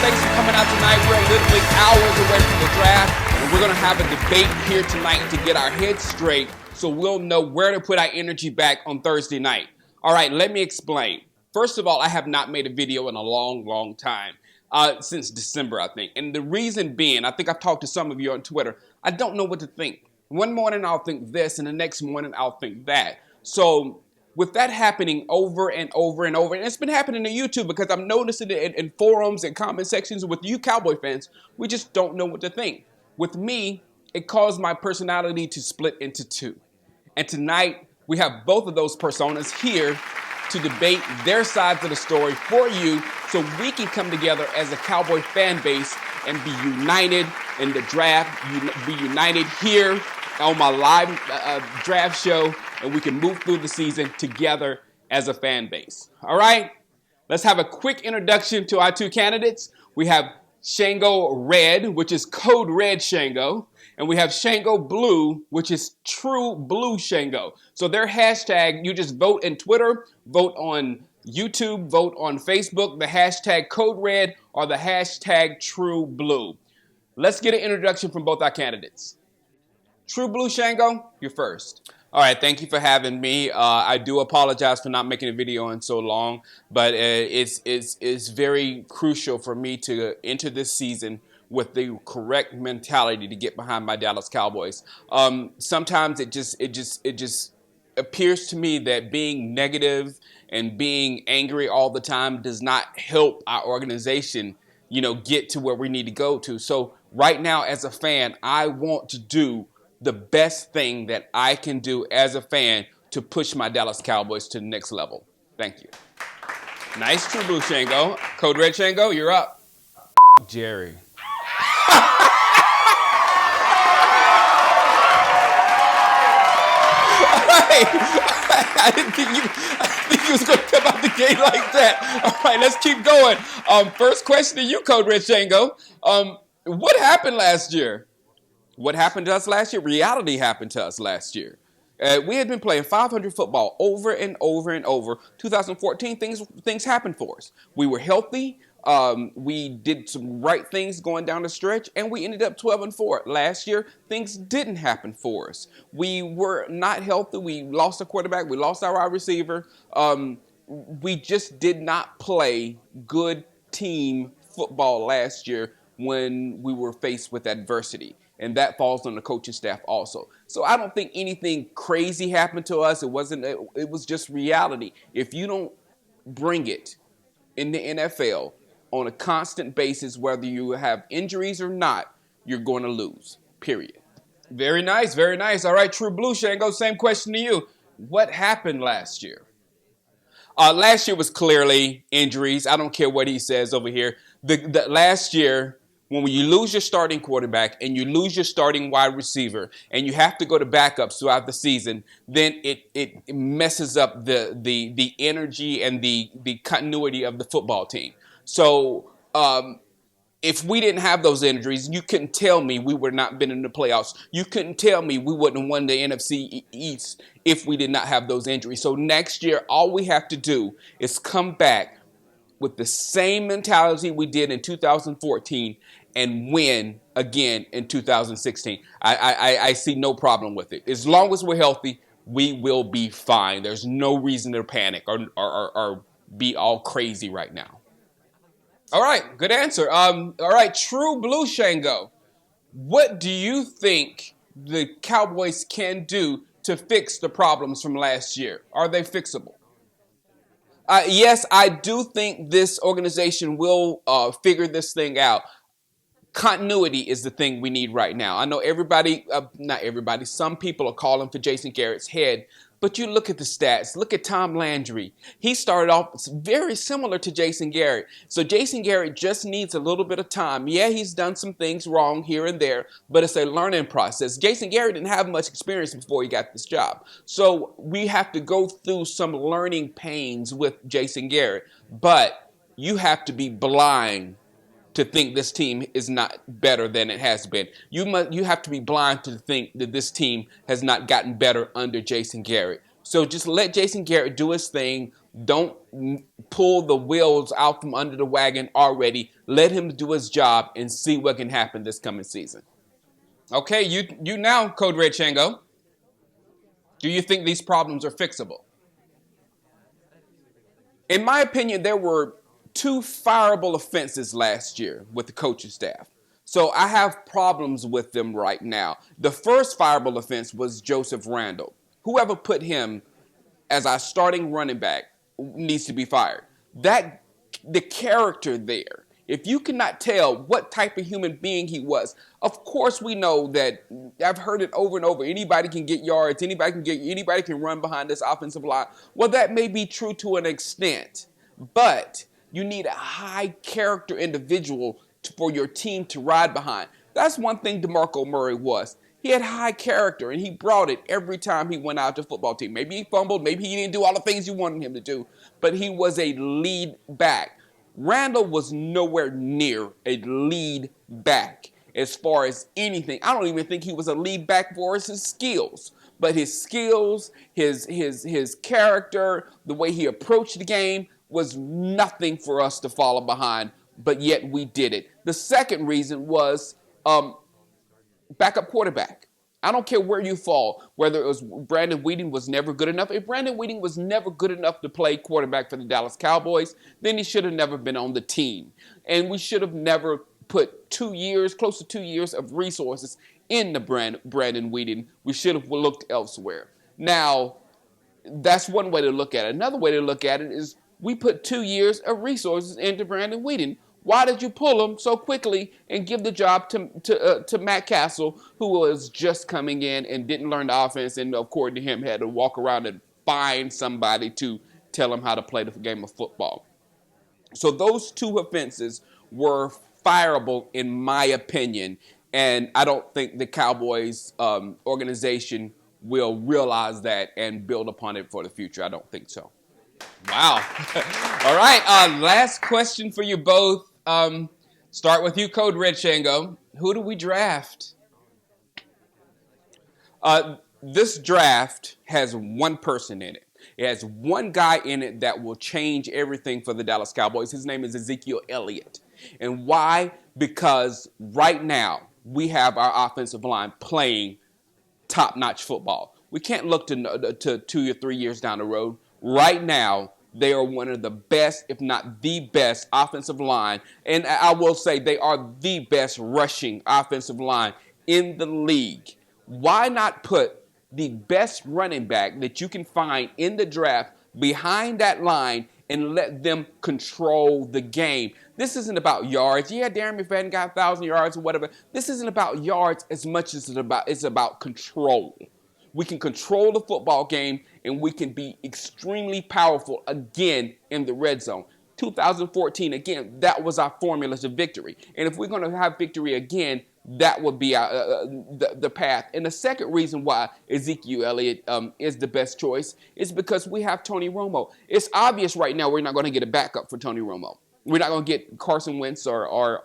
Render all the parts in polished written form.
thanks for coming out tonight. We're literally hours away from the draft, and we're going to have a debate here tonight to get our heads straight so we'll know where to put our energy back on Thursday night. All right, let me explain. First of all, I have not made a video in a long time, since December, I think. And the reason being, I think I've talked to some of you on Twitter, I don't know what to think. One morning I'll think this, and the next morning I'll think that. So with that happening over and over and over, and it's been happening on YouTube because I'm noticing it in forums and comment sections with you Cowboy fans, we just don't know what to think. With me, it caused my personality to split into two. And tonight, we have both of those personas here to debate their sides of the story for you so we can come together as a Cowboy fan base and be united in the draft, be united here on my live draft show, and we can move through the season together as a fan base. All right? Let's have a quick introduction to our two candidates. We have Shango Red, which is Code Red Shango, and we have Shango Blue, which is True Blue Shango. So their hashtag, you just vote in Twitter, vote on YouTube, vote on Facebook, the hashtag Code Red or the hashtag True Blue. Let's get an introduction from both our candidates. True Blue Shango, you're first. All right, thank you for having me. I do apologize for not making a video in so long, but it's very crucial for me to enter this season with the correct mentality to get behind my Dallas Cowboys. Sometimes it just appears to me that being negative and being angry all the time does not help our organization, get to where we need to go to. So right now, as a fan, I want to do the best thing that I can do as a fan to push my Dallas Cowboys to the next level. Thank you. Nice, True Blue Shango. Code Red Shango, you're up. Jerry. I didn't think you was going to come out the gate like that. All right, let's keep going. First question to you, Code Red Shango. What happened last year? What happened to us last year? Reality happened to us last year. We had been playing 500 football over and over and over. 2014, things happened for us. We were healthy. We did some right things going down the stretch, and we ended up 12-4. Last year, things didn't happen for us. We were not healthy. We lost a quarterback. We lost our wide receiver. We just did not play good team football last year when we were faced with adversity. And that falls on the coaching staff also. So I don't think anything crazy happened to us. It was just reality. If you don't bring it in the NFL on a constant basis, whether you have injuries or not, you're going to lose, period. Very nice, very nice. All right, True Blue Shango, same question to you. What happened last year? Last year was clearly injuries. I don't care what he says over here. The last year, when you lose your starting quarterback and you lose your starting wide receiver and you have to go to backups throughout the season, then it messes up the energy and the continuity of the football team. So if we didn't have those injuries, you couldn't tell me we would not been in the playoffs. You couldn't tell me we wouldn't have won the NFC East if we did not have those injuries. So next year, all we have to do is come back with the same mentality we did in 2014 and win again in 2016. I see no problem with it. As long as we're healthy, we will be fine. There's no reason to panic or be all crazy right now. All right, good answer. All right, True Blue Shango, what do you think the Cowboys can do to fix the problems from last year? Are they fixable? Yes, I do think this organization will figure this thing out. Continuity is the thing we need right now. I know not everybody, some people are calling for Jason Garrett's head, but you look at the stats. Look at Tom Landry. He started off very similar to Jason Garrett. So Jason Garrett just needs a little bit of time. Yeah, he's done some things wrong here and there, but it's a learning process. Jason Garrett didn't have much experience before he got this job. So we have to go through some learning pains with Jason Garrett, but you have to be blind to think this team is not better than it has been. You have to be blind to think that this team has not gotten better under Jason Garrett. So just let Jason Garrett do his thing, Don't pull the wheels out from under the wagon already. Let him do his job and see what can happen this coming season. Okay, you now, Code Red Shango. Do you think these problems are fixable? In my opinion, there were two fireable offenses last year with the coaching staff. So I have problems with them right now. The first fireable offense was Joseph Randle. Whoever put him as our starting running back needs to be fired. That the character there. If you cannot tell what type of human being he was, of course we know that I've heard it over and over. Anybody can get yards, anybody can run behind this offensive line. Well, that may be true to an extent, but you need a high character individual for your team to ride behind. That's one thing DeMarco Murray was. He had high character, and he brought it every time he went out to football team. Maybe he fumbled, maybe he didn't do all the things you wanted him to do, but he was a lead back. Randall was nowhere near a lead back as far as anything. I don't even think he was a lead back for his skills. But his skills, his character, the way he approached the game was nothing for us to follow behind, but yet we did it. The second reason was backup quarterback. I don't care where you fall, whether it was Brandon Weeden was never good enough. If Brandon Weeden was never good enough to play quarterback for the Dallas Cowboys, then he should have never been on the team. And we should have never put 2 years, close to 2 years of resources in the Brandon Weeden. We should have looked elsewhere. Now, that's one way to look at it. Another way to look at it is we put 2 years of resources into Brandon Weeden. Why did you pull him so quickly and give the job to Matt Castle, who was just coming in and didn't learn the offense and, according to him, had to walk around and find somebody to tell him how to play the game of football? So those two offenses were fireable, in my opinion, and I don't think the Cowboys organization will realize that and build upon it for the future. I don't think so. Wow. All right, last question for you both. Start with you, Code Red Shango. Who do we draft? This draft has one person in it. It has one guy in it that will change everything for the Dallas Cowboys. His name is Ezekiel Elliott. And why? Because right now we have our offensive line playing top-notch football. We can't look to 2 or 3 years down the road. Right now, they are one of the best, if not the best, offensive line. And I will say they are the best rushing offensive line in the league. Why not put the best running back that you can find in the draft behind that line and let them control the game? This isn't about yards. Yeah, Darren McFadden got 1,000 yards or whatever. This isn't about yards as much as it's about control. We can control the football game, and we can be extremely powerful again in the red zone. 2014, again, that was our formula to victory. And if we're going to have victory again, that would be the path. And the second reason why Ezekiel Elliott is the best choice is because we have Tony Romo. It's obvious right now we're not going to get a backup for Tony Romo. We're not going to get Carson Wentz or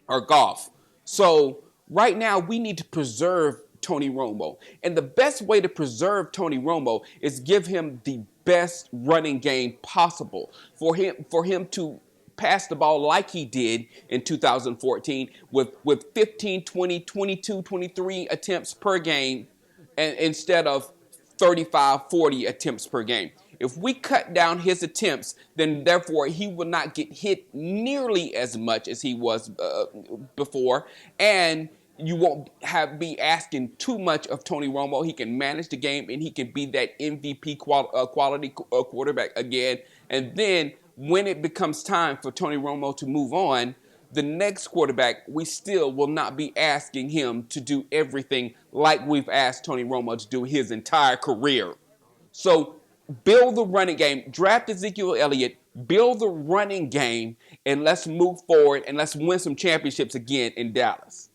Goff. So right now we need to preserve Tony Romo. And the best way to preserve Tony Romo is give him the best running game possible for him to pass the ball like he did in 2014 with 15, 20, 22, 23 attempts per game and instead of 35, 40 attempts per game. If we cut down his attempts, then therefore he will not get hit nearly as much as he was before, and you won't be asking too much of Tony Romo. He can manage the game, and he can be that MVP quality quarterback again. And then when it becomes time for Tony Romo to move on, the next quarterback, we still will not be asking him to do everything like we've asked Tony Romo to do his entire career. So build the running game. Draft Ezekiel Elliott. Build the running game, and let's move forward, and let's win some championships again in Dallas.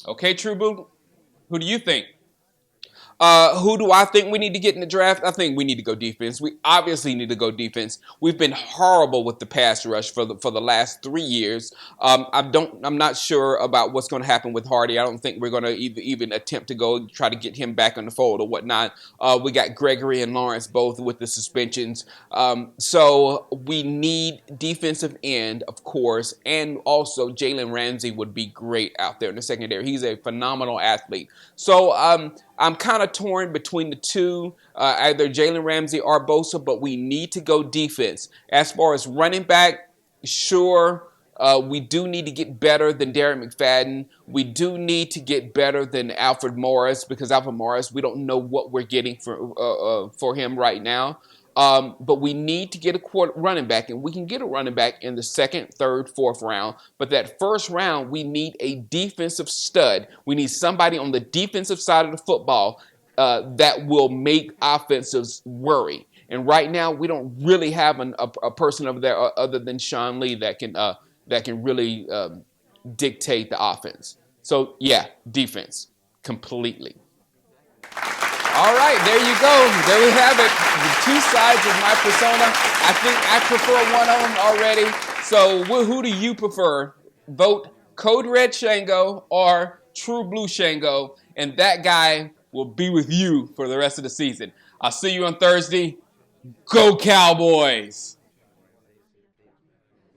Okay, True Blue, who do you think? Who do I think we need to get in the draft? I think we need to go defense. We obviously need to go defense. We've been horrible with the pass rush for the last 3 years. I'm not sure about what's going to happen with Hardy. I don't think we're going to even attempt to go try to get him back on the fold or whatnot. We got Gregory and Lawrence both with the suspensions. So we need defensive end, of course, and also Jalen Ramsey would be great out there in the secondary. He's a phenomenal athlete. So I'm kind of torn between the two, either Jalen Ramsey or Bosa, but we need to go defense. As far as running back, sure, we do need to get better than Darren McFadden. We do need to get better than Alfred Morris, because Alfred Morris, we don't know what we're getting for him right now. But we need to get a running back, and we can get a running back in the second, third, fourth round. But that first round, we need a defensive stud. We need somebody on the defensive side of the football that will make offensives worry. And right now, we don't really have a person over there other than Sean Lee that can really dictate the offense. So yeah, defense completely. All right, there you go. There we have it. The two sides of my persona. I think I prefer one of them already. So who do you prefer? Vote Code Red Shango or True Blue Shango, and that guy will be with you for the rest of the season. I'll see you on Thursday. Go Cowboys!